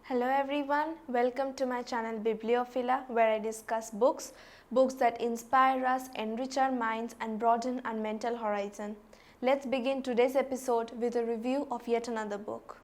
Hello everyone, welcome to my channel Bibliophila, where I discuss books that inspire us, enrich our minds and broaden our mental horizon. Let's begin today's episode with a review of yet another book.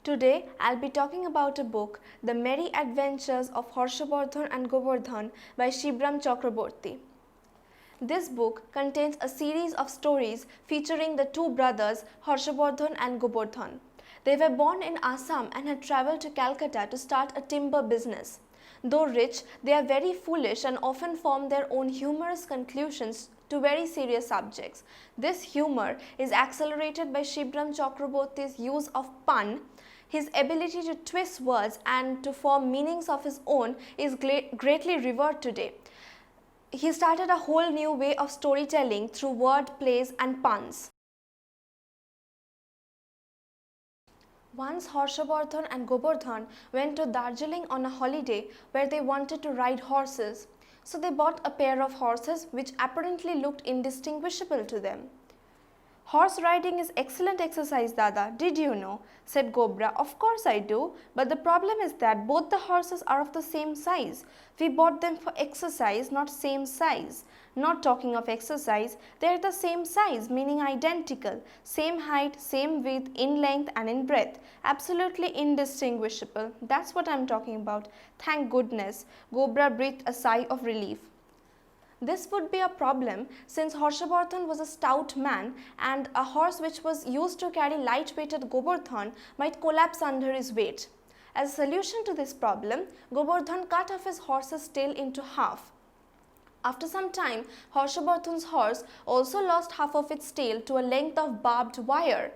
Today, I'll be talking about a book, The Merry Adventures of Harshabardhan and Govardhan by Shibram Chakraborty. This book contains a series of stories featuring the two brothers Harshabardhan and Govardhan. They were born in Assam and had travelled to Calcutta to start a timber business. Though rich, they are very foolish and often form their own humorous conclusions to very serious subjects. This humor is accelerated by Shibram Chakraborty's use of pun. His ability to twist words and to form meanings of his own is greatly revered today. He started a whole new way of storytelling through word plays and puns. Once Harshabardhan and Govardhan went to Darjeeling on a holiday where they wanted to ride horses. So they bought a pair of horses which apparently looked indistinguishable to them. "Horse riding is excellent exercise, Dada, did you know?" said Gobra. "Of course I do, but the problem is that both the horses are of the same size. We bought them for exercise, not same size. Not talking of exercise, they are the same size, meaning identical, same height, same width, in length and in breadth, absolutely indistinguishable. That's what I'm talking about. Thank goodness." Gobra breathed a sigh of relief. This would be a problem since Harshabardhan was a stout man and a horse which was used to carry light-weighted Govardhan might collapse under his weight. As a solution to this problem, Govardhan cut off his horse's tail into half. After some time, Harshabardhan's horse also lost half of its tail to a length of barbed wire.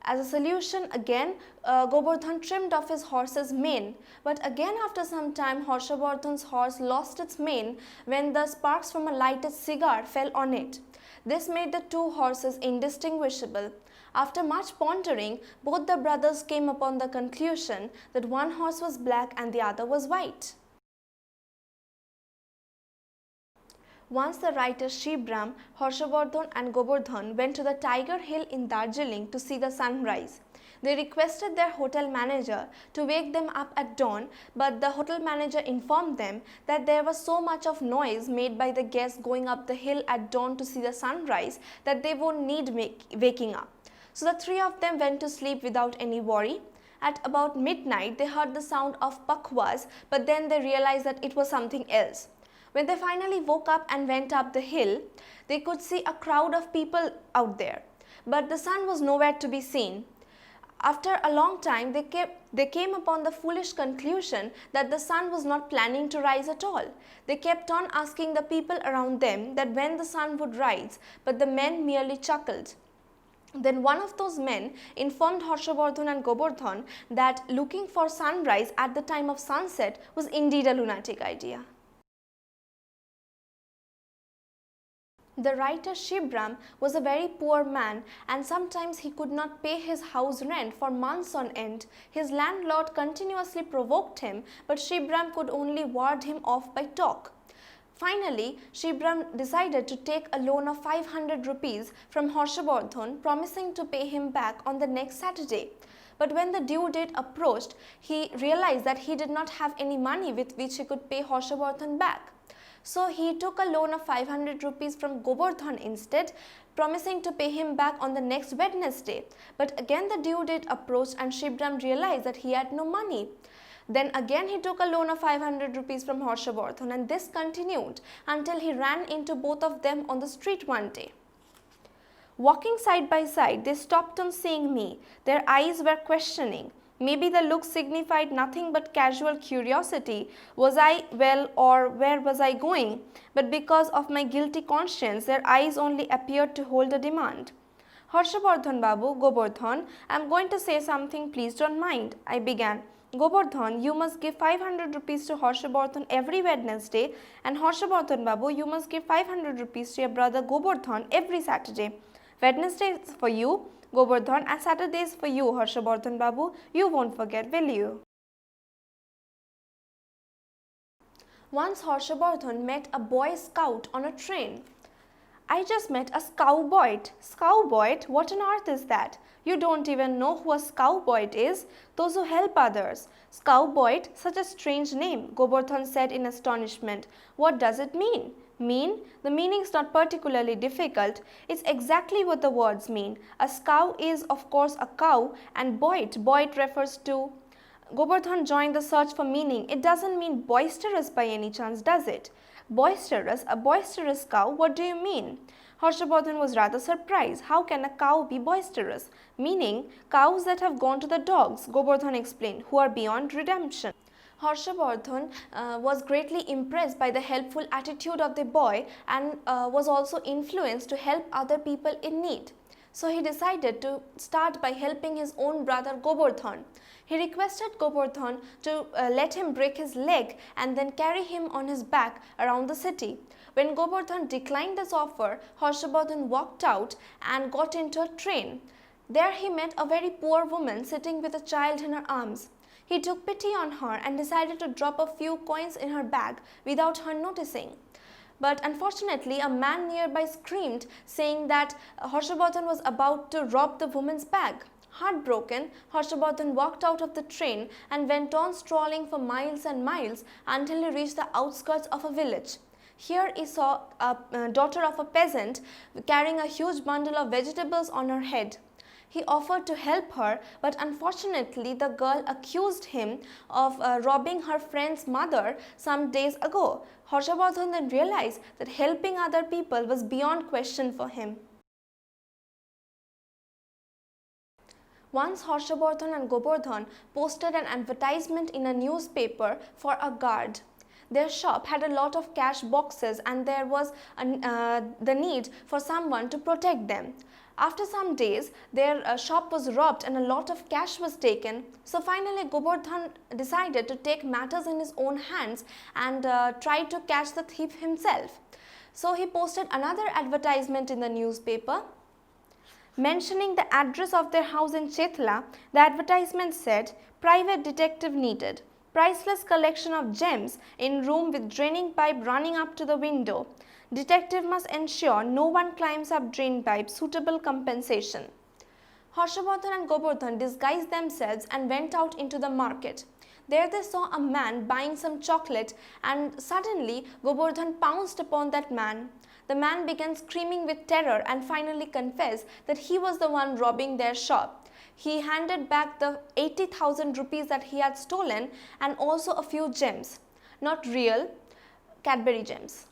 As a solution, again, Govardhan trimmed off his horse's mane. But again, after some time, Harshabardhan's horse lost its mane when the sparks from a lighted cigar fell on it. This made the two horses indistinguishable. After much pondering, both the brothers came upon the conclusion that one horse was black and the other was white. Once the writer Shibram, Harshabardhan and Govardhan went to the Tiger Hill in Darjeeling to see the sunrise. They requested their hotel manager to wake them up at dawn, but the hotel manager informed them that there was so much of noise made by the guests going up the hill at dawn to see the sunrise that they won't need waking up. So the three of them went to sleep without any worry. At about midnight, they heard the sound of pakwas, but then they realized that it was something else. When they finally woke up and went up the hill, they could see a crowd of people out there, but the sun was nowhere to be seen. After a long time, they came upon the foolish conclusion that the sun was not planning to rise at all. They kept on asking the people around them that when the sun would rise, but the men merely chuckled. Then one of those men informed Harshabardhan and Govardhan that looking for sunrise at the time of sunset was indeed a lunatic idea. The writer Shibram was a very poor man and sometimes he could not pay his house rent for months on end. His landlord continuously provoked him, but Shibram could only ward him off by talk. Finally, Shibram decided to take a loan of 500 rupees from Harshabardhan, promising to pay him back on the next Saturday. But when the due date approached, he realized that he did not have any money with which he could pay Harshabardhan back. So he took a loan of 500 rupees from Govardhan instead, promising to pay him back on the next Wednesday. But again the due date approached and Shibram realized that he had no money. Then again he took a loan of 500 rupees from Harshabardhan, and this continued until he ran into both of them on the street one day. Walking side by side, they stopped on seeing me. Their eyes were questioning. Maybe the look signified nothing but casual curiosity. Was I well, or where was I going? But because of my guilty conscience, their eyes only appeared to hold a demand. "Harshabardhan Babu, Govardhan, I am going to say something, please don't mind," I began. Gobardhan, you must give 500 rupees to Harshavardhan every Wednesday, and Harshavardhan Babu, you must give 500 rupees to your brother Gobardhan every Saturday. Wednesday is for you, Gobardhan, and Saturday is for you, Harshavardhan Babu. You won't forget, will you? Once Harshavardhan met a boy scout on a train. I just met a Scowboit. Scowboit? What on earth is that? You don't even know who a Scowboit is, those who help others. Scowboit? Such a strange name, Gobardhan said in astonishment. What does it mean? Mean? The meaning is not particularly difficult. It's exactly what the words mean. A scow is, of course, a cow, and boit refers to. Gobardhan joined the search for meaning. It doesn't mean boisterous by any chance, does it? Boisterous? A boisterous cow? What do you mean? Harshavardhan was rather surprised. How can a cow be boisterous? Meaning, cows that have gone to the dogs, Gobardhan explained, who are beyond redemption. Harshavardhan was greatly impressed by the helpful attitude of the boy and was also influenced to help other people in need. So he decided to start by helping his own brother Gobardhan. He requested Gobardhan to let him break his leg and then carry him on his back around the city. When Gobardhan declined this offer, Harshavardhan walked out and got into a train. There he met a very poor woman sitting with a child in her arms. He took pity on her and decided to drop a few coins in her bag without her noticing. But unfortunately, a man nearby screamed, saying that Harshavardhan was about to rob the woman's bag. Heartbroken, Harshavardhan walked out of the train and went on strolling for miles and miles until he reached the outskirts of a village. Here he saw a daughter of a peasant carrying a huge bundle of vegetables on her head. He offered to help her, but unfortunately the girl accused him of robbing her friend's mother some days ago. Harshavardhan then realized that helping other people was beyond question for him. Once Harshavardhan and Gobardhan posted an advertisement in a newspaper for a guard. Their shop had a lot of cash boxes and there was the need for someone to protect them. After some days, their shop was robbed and a lot of cash was taken. So finally, Gobardhan decided to take matters in his own hands and try to catch the thief himself. So he posted another advertisement in the newspaper. Mentioning the address of their house in Chetla, the advertisement said, "Private detective needed. Priceless collection of gems in room with draining pipe running up to the window. Detective must ensure no one climbs up drain pipe, suitable compensation." Harshavardhan and Gobardhan disguised themselves and went out into the market. There they saw a man buying some chocolate and suddenly Gobardhan pounced upon that man. The man began screaming with terror and finally confessed that he was the one robbing their shop. He handed back the 80,000 rupees that he had stolen and also a few gems, not real Cadbury gems.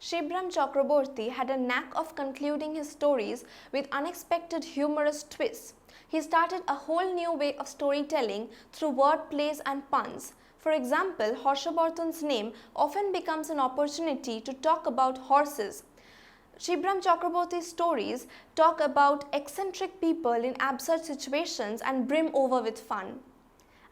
Shibram Chakraborty had a knack of concluding his stories with unexpected humorous twists. He started a whole new way of storytelling through word plays and puns. For example, Harshavardhan's name often becomes an opportunity to talk about horses. Shibram Chakraborty's stories talk about eccentric people in absurd situations and brim over with fun.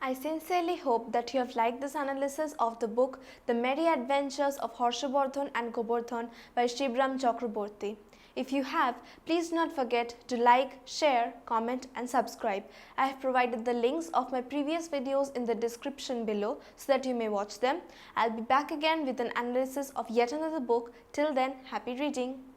I sincerely hope that you have liked this analysis of the book The Merry Adventures of Harshavardhan and Gobardhan by Shibram Chakraborty. If you have, please do not forget to like, share, comment and subscribe. I have provided the links of my previous videos in the description below so that you may watch them. I'll be back again with an analysis of yet another book. Till then, happy reading.